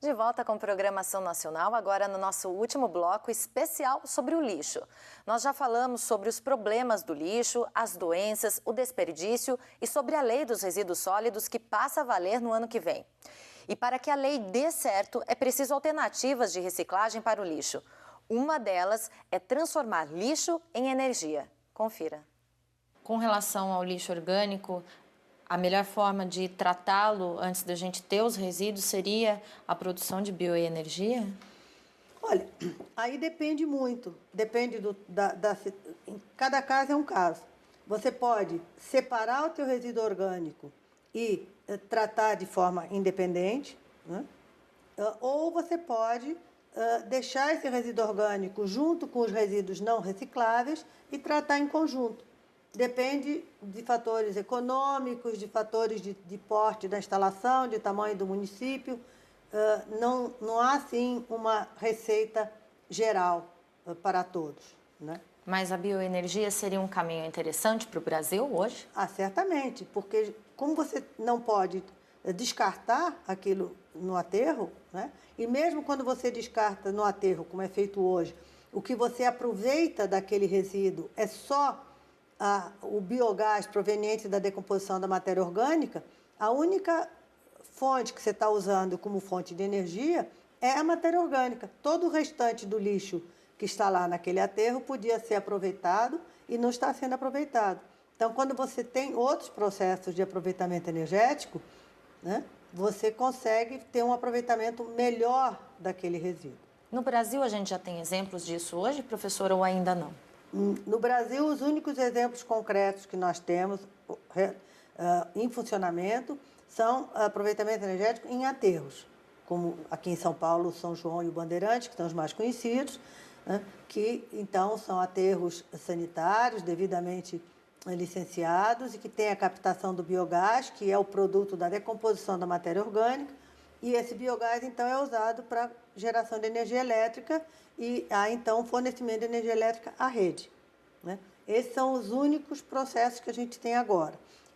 De volta com programação nacional, agora no nosso último bloco especial sobre o lixo. Nós já falamos sobre os problemas do lixo, as doenças, o desperdício e sobre a lei dos resíduos sólidos que passa a valer no ano que vem. E para que a lei dê certo, é preciso alternativas de reciclagem para o lixo. Uma delas é transformar lixo em energia. Confira. Com relação ao lixo orgânico, a melhor forma de tratá-lo antes da gente ter os resíduos seria a produção de bioenergia? Olha, aí depende muito, depende em cada caso é um caso. Você pode separar o teu resíduo orgânico e tratar de forma independente, né? Ou você pode deixar esse resíduo orgânico junto com os resíduos não recicláveis e tratar em conjunto. Depende de fatores econômicos, de fatores de porte da instalação, de tamanho do município. Não há, assim, uma receita geral para todos, né? Mas a bioenergia seria um caminho interessante para o Brasil hoje? Ah, certamente, porque como você não pode descartar aquilo no aterro, né? E mesmo quando você descarta no aterro, como é feito hoje, o que você aproveita daquele resíduo é só o biogás proveniente da decomposição da matéria orgânica, a única fonte que você está usando como fonte de energia é a matéria orgânica. Todo o restante do lixo que está lá naquele aterro podia ser aproveitado e não está sendo aproveitado. Então, quando você tem outros processos de aproveitamento energético, né, você consegue ter um aproveitamento melhor daquele resíduo. No Brasil, a gente já tem exemplos disso hoje, professora, ou ainda não? No Brasil, os únicos exemplos concretos que nós temos em funcionamento são aproveitamento energético em aterros, como aqui em São Paulo, São João e o Bandeirante, que são os mais conhecidos, né, que então são aterros sanitários devidamente licenciados e que têm a captação do biogás, que é o produto da decomposição da matéria orgânica, e esse biogás então é usado para geração de energia elétrica e há então fornecimento de energia elétrica à rede, né? Esses são os únicos processos que a gente tem agora.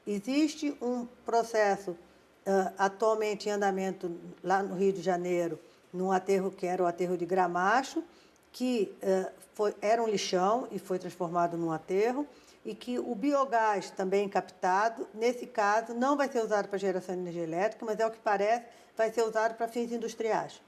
Existe um processo atualmente em andamento lá no Rio de Janeiro, num aterro que era o aterro de Gramacho, que era um lixão e foi transformado num aterro, e que o biogás também captado, nesse caso, não vai ser usado para geração de energia elétrica, mas é o que parece, vai ser usado para fins industriais.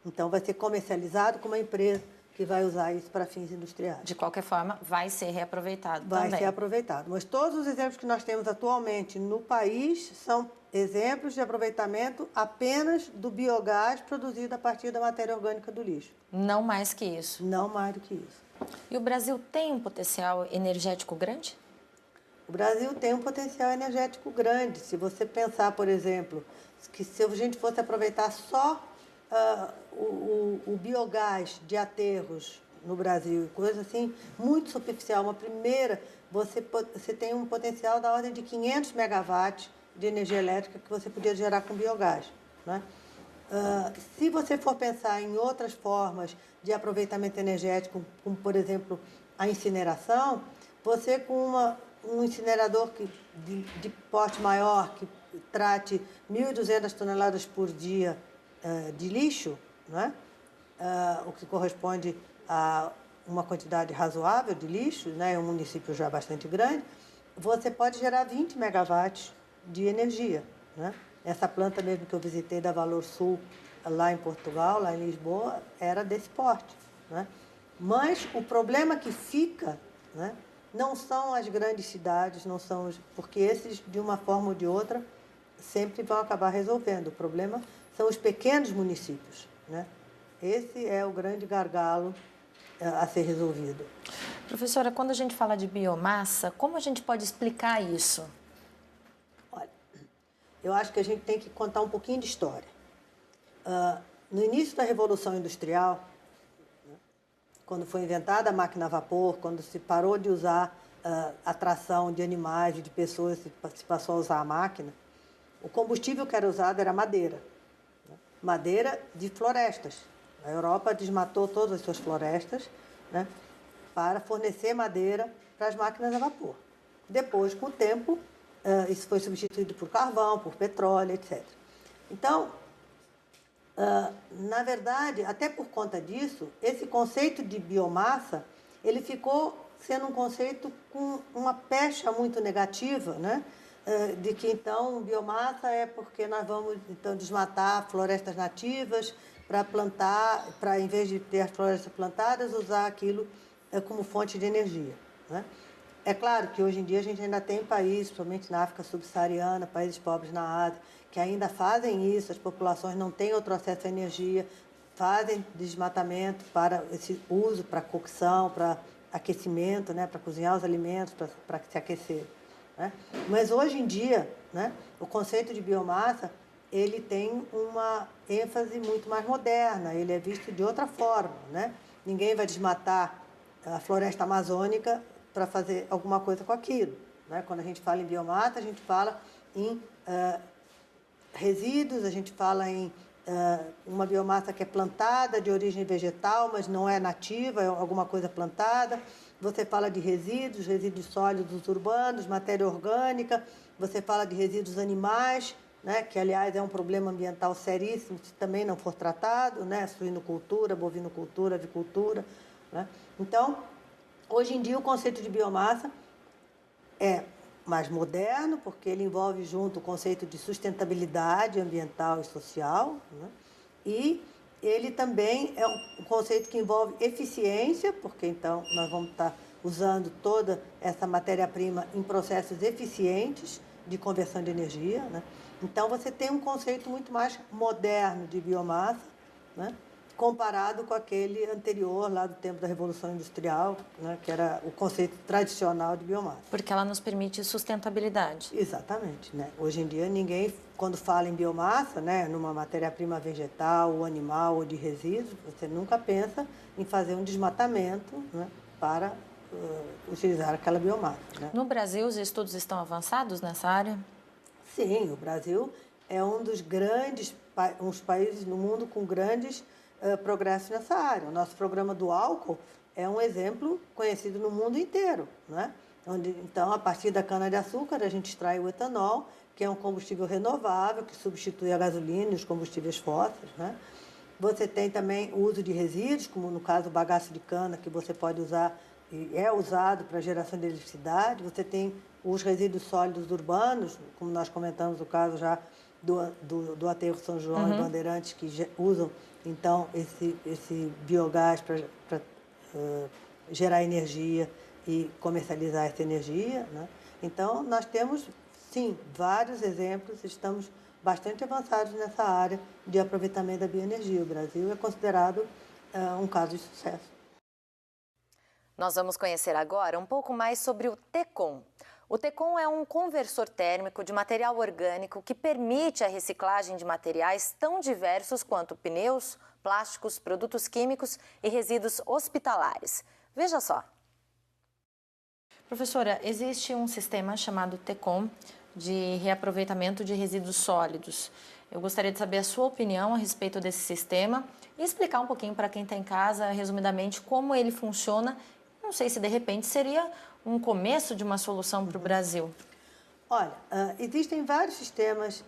Então, vai ser comercializado com uma empresa que vai usar isso para fins industriais. De qualquer forma, vai ser reaproveitado também. Vai ser aproveitado. Mas todos os exemplos que nós temos atualmente no país são exemplos de aproveitamento apenas do biogás produzido a partir da matéria orgânica do lixo. Não mais que isso? Não mais do que isso. E o Brasil tem um potencial energético grande? O Brasil tem um potencial energético grande. Se você pensar, por exemplo, que se a gente fosse aproveitar só o biogás de aterros no Brasil, coisa assim muito superficial, uma primeira, você tem um potencial da ordem de 500 megawatts de energia elétrica que você podia gerar com biogás, né? Se você for pensar em outras formas de aproveitamento energético, como por exemplo a incineração, você com um incinerador de porte maior, que trate 1.200 toneladas por dia de lixo, né? O que corresponde a uma quantidade razoável de lixo, né? É um município já bastante grande, você pode gerar 20 megawatts de energia, né? Essa planta mesmo que eu visitei da Valor Sul, lá em Portugal, lá em Lisboa, era desse porte, né? Mas o problema que fica, né, não são as grandes cidades, não são porque esses, de uma forma ou de outra, sempre vão acabar resolvendo. O problema são os pequenos municípios, né? Esse é o grande gargalo a ser resolvido. Professora, quando a gente fala de biomassa, como a gente pode explicar isso? Olha, eu acho que a gente tem que contar um pouquinho de história. No início da Revolução Industrial, né, quando foi inventada a máquina a vapor, quando se parou de usar a tração de animais e de pessoas, se passou a usar a máquina, o combustível que era usado era madeira, né? Madeira de florestas. A Europa desmatou todas as suas florestas, né, para fornecer madeira para as máquinas a vapor. Depois, com o tempo, isso foi substituído por carvão, por petróleo, etc. Então, Na verdade, até por conta disso, esse conceito de biomassa, ele ficou sendo um conceito com uma pecha muito negativa, né? De que, então, biomassa é porque nós vamos, então, desmatar florestas nativas para plantar, para, em vez de ter as florestas plantadas, usar aquilo como fonte de energia, né? É claro que hoje em dia a gente ainda tem países, principalmente na África subsaariana, países pobres na Ásia, que ainda fazem isso, as populações não têm outro acesso à energia, fazem desmatamento para esse uso, para cocção, para aquecimento, né, para cozinhar os alimentos, para se aquecer, né? Mas hoje em dia, né, o conceito de biomassa, ele tem uma ênfase muito mais moderna, ele é visto de outra forma, né? Ninguém vai desmatar a floresta amazônica para fazer alguma coisa com aquilo, né? Quando a gente fala em biomassa, a gente fala em resíduos, a gente fala em uma biomassa que é plantada, de origem vegetal, mas não é nativa, é alguma coisa plantada. Você fala de resíduos sólidos urbanos, matéria orgânica, você fala de resíduos animais, né? Que, aliás, é um problema ambiental seríssimo se também não for tratado, né? Suinocultura, bovinocultura, avicultura, né? Então, hoje em dia, o conceito de biomassa é mais moderno, porque ele envolve junto o conceito de sustentabilidade ambiental e social, né? E ele também é um conceito que envolve eficiência, porque então nós vamos estar usando toda essa matéria-prima em processos eficientes de conversão de energia, né? Então você tem um conceito muito mais moderno de biomassa, né? Comparado com aquele anterior, lá do tempo da Revolução Industrial, né, que era o conceito tradicional de biomassa. Porque ela nos permite sustentabilidade. Exatamente, né? Hoje em dia, ninguém, quando fala em biomassa, né, numa matéria-prima vegetal, ou animal, ou de resíduos, você nunca pensa em fazer um desmatamento, né, para utilizar aquela biomassa, né? No Brasil, os estudos estão avançados nessa área? Sim, o Brasil é um dos grandes, uns países no mundo com grandes progresso nessa área. O nosso programa do álcool é um exemplo conhecido no mundo inteiro, né? Onde, então, a partir da cana-de-açúcar, a gente extrai o etanol, que é um combustível renovável, que substitui a gasolina e os combustíveis fósseis, né? Você tem também o uso de resíduos, como no caso o bagaço de cana, que você pode usar e é usado para geração de eletricidade. Você tem os resíduos sólidos urbanos, como nós comentamos o caso já do aterro São João e Bandeirantes, que usam, então, esse biogás para gerar energia e comercializar essa energia, né? Então, nós temos, sim, vários exemplos, estamos bastante avançados nessa área de aproveitamento da bioenergia. O Brasil é considerado um caso de sucesso. Nós vamos conhecer agora um pouco mais sobre o TECOM. O TECOM é um conversor térmico de material orgânico que permite a reciclagem de materiais tão diversos quanto pneus, plásticos, produtos químicos e resíduos hospitalares. Veja só. Professora, existe um sistema chamado TECOM de reaproveitamento de resíduos sólidos. Eu gostaria de saber a sua opinião a respeito desse sistema e explicar um pouquinho para quem está em casa, resumidamente, como ele funciona. Não sei se, de repente, seria um começo de uma solução para o Brasil. Olha, existem vários sistemas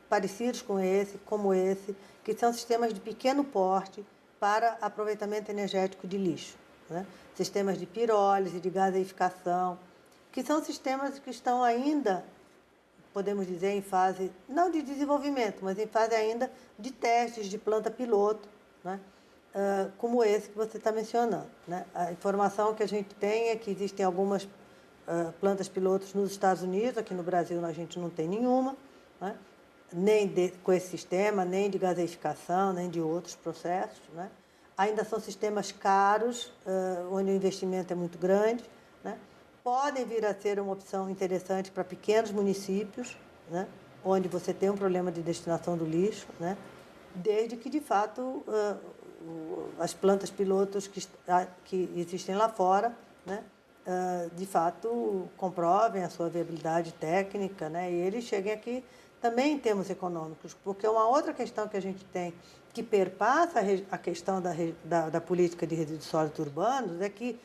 parecidos com esse, como esse, que são sistemas de pequeno porte para aproveitamento energético de lixo, né? Sistemas de pirólise, de gaseificação, que são sistemas que estão ainda, podemos dizer, em fase, não de desenvolvimento, mas em fase ainda de testes de planta piloto, né? Como esse que você está mencionando, né? A informação que a gente tem é que existem algumas plantas pilotos nos Estados Unidos, aqui no Brasil a gente não tem nenhuma, né? Nem com esse sistema, nem de gaseificação, nem de outros processos, né? Ainda são sistemas caros, onde o investimento é muito grande, né? Podem vir a ser uma opção interessante para pequenos municípios, né? Onde você tem um problema de destinação do lixo, né? Desde que, de fato, as plantas pilotos que existem lá fora, né? De fato, comprovem a sua viabilidade técnica, né? E eles cheguem aqui também em termos econômicos, porque uma outra questão que a gente tem, que perpassa a questão da política de resíduos sólidos urbanos, é que,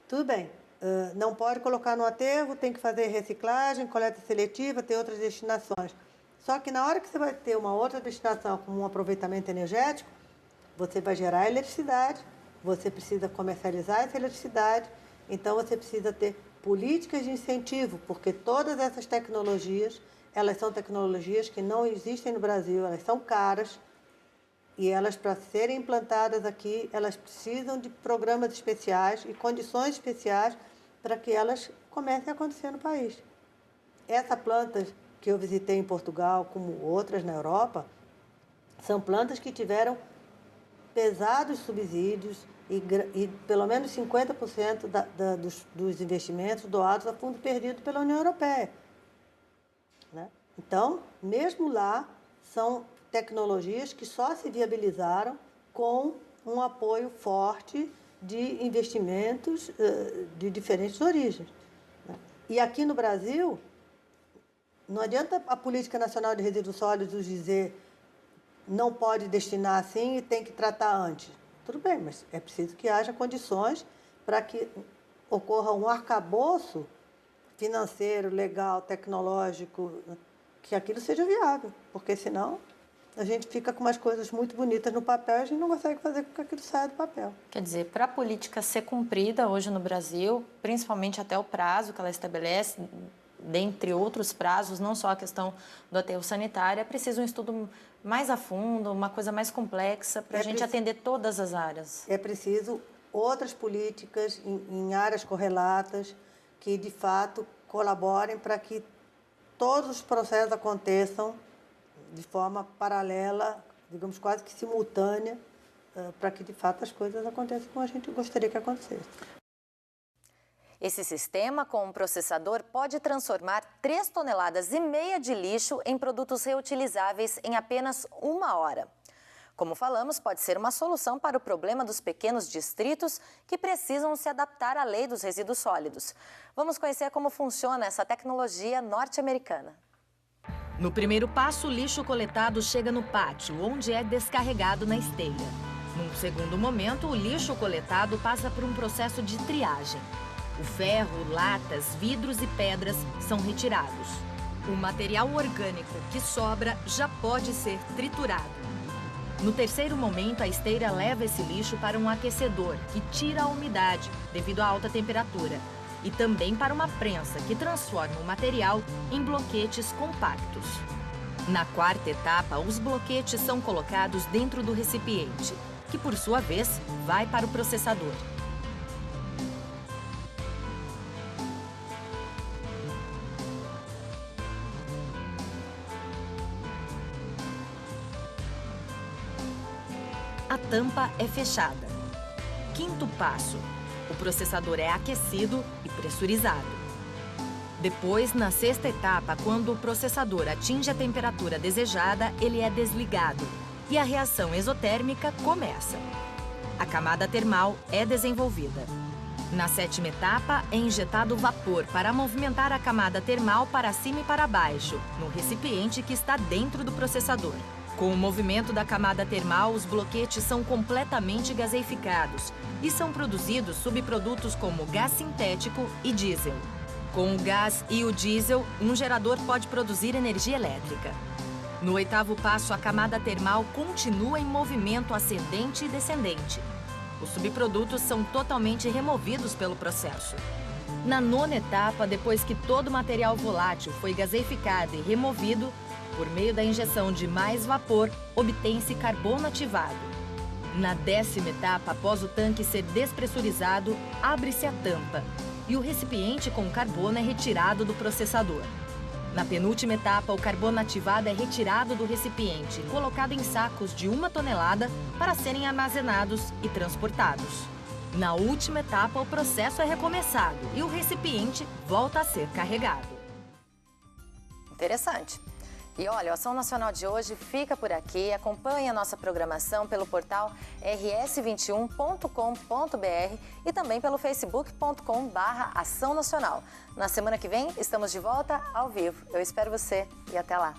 tudo bem, não pode colocar no aterro, tem que fazer reciclagem, coleta seletiva, ter outras destinações. Só que na hora que você vai ter uma outra destinação, como um aproveitamento energético, você vai gerar eletricidade, você precisa comercializar essa eletricidade, então você precisa ter políticas de incentivo, porque todas essas tecnologias, elas são tecnologias que não existem no Brasil, elas são caras, e elas, para serem implantadas aqui, elas precisam de programas especiais e condições especiais para que elas comecem a acontecer no país. Essas plantas que eu visitei em Portugal, como outras na Europa, são plantas que tiveram pesados subsídios e pelo menos 50% dos investimentos doados a fundo perdido pela União Europeia. Né? Então, mesmo lá, são tecnologias que só se viabilizaram com um apoio forte de investimentos de diferentes origens. Né? E aqui no Brasil, não adianta a Política Nacional de Resíduos Sólidos dizer não pode destinar assim e tem que tratar antes. Tudo bem, mas é preciso que haja condições para que ocorra um arcabouço financeiro, legal, tecnológico, que aquilo seja viável, porque senão a gente fica com umas coisas muito bonitas no papel e a gente não consegue fazer com que aquilo saia do papel. Quer dizer, para a política ser cumprida hoje no Brasil, principalmente até o prazo que ela estabelece, dentre outros prazos, não só a questão do aterro sanitário, é preciso um estudo mais a fundo, uma coisa mais complexa para a gente atender todas as áreas. É preciso outras políticas em áreas correlatas que, de fato, colaborem para que todos os processos aconteçam de forma paralela, digamos quase que simultânea, para que, de fato, as coisas aconteçam como a gente gostaria que acontecesse. Esse sistema com um processador pode transformar 3,5 toneladas de lixo em produtos reutilizáveis em apenas 1 hora. Como falamos, pode ser uma solução para o problema dos pequenos distritos que precisam se adaptar à lei dos resíduos sólidos. Vamos conhecer como funciona essa tecnologia norte-americana. No primeiro passo, o lixo coletado chega no pátio, onde é descarregado na esteira. Num segundo momento, o lixo coletado passa por um processo de triagem. O ferro, latas, vidros e pedras são retirados. O material orgânico que sobra já pode ser triturado. No terceiro momento, a esteira leva esse lixo para um aquecedor, que tira a umidade devido à alta temperatura, e também para uma prensa, que transforma o material em bloquetes compactos. Na quarta etapa, os bloquetes são colocados dentro do recipiente, que por sua vez vai para o processador. A tampa é fechada. Quinto passo. O processador é aquecido e pressurizado. Depois, na sexta etapa, quando o processador atinge a temperatura desejada, ele é desligado e a reação exotérmica começa. A camada termal é desenvolvida. Na sétima etapa, é injetado vapor para movimentar a camada termal para cima e para baixo, no recipiente que está dentro do processador. Com o movimento da camada termal, os bloquetes são completamente gaseificados e são produzidos subprodutos como gás sintético e diesel. Com o gás e o diesel, um gerador pode produzir energia elétrica. No oitavo passo, a camada termal continua em movimento ascendente e descendente. Os subprodutos são totalmente removidos pelo processo. Na nona etapa, depois que todo o material volátil foi gaseificado e removido, por meio da injeção de mais vapor, obtém-se carbono ativado. Na 10ª etapa, após o tanque ser despressurizado, abre-se a tampa e o recipiente com carbono é retirado do processador. Na penúltima etapa, o carbono ativado é retirado do recipiente e colocado em sacos de 1 tonelada para serem armazenados e transportados. Na última etapa, o processo é recomeçado e o recipiente volta a ser carregado. Interessante. E olha, a Ação Nacional de hoje fica por aqui. Acompanhe a nossa programação pelo portal rs21.com.br e também pelo facebook.com/Ação Nacional. Na semana que vem, estamos de volta ao vivo. Eu espero você e até lá.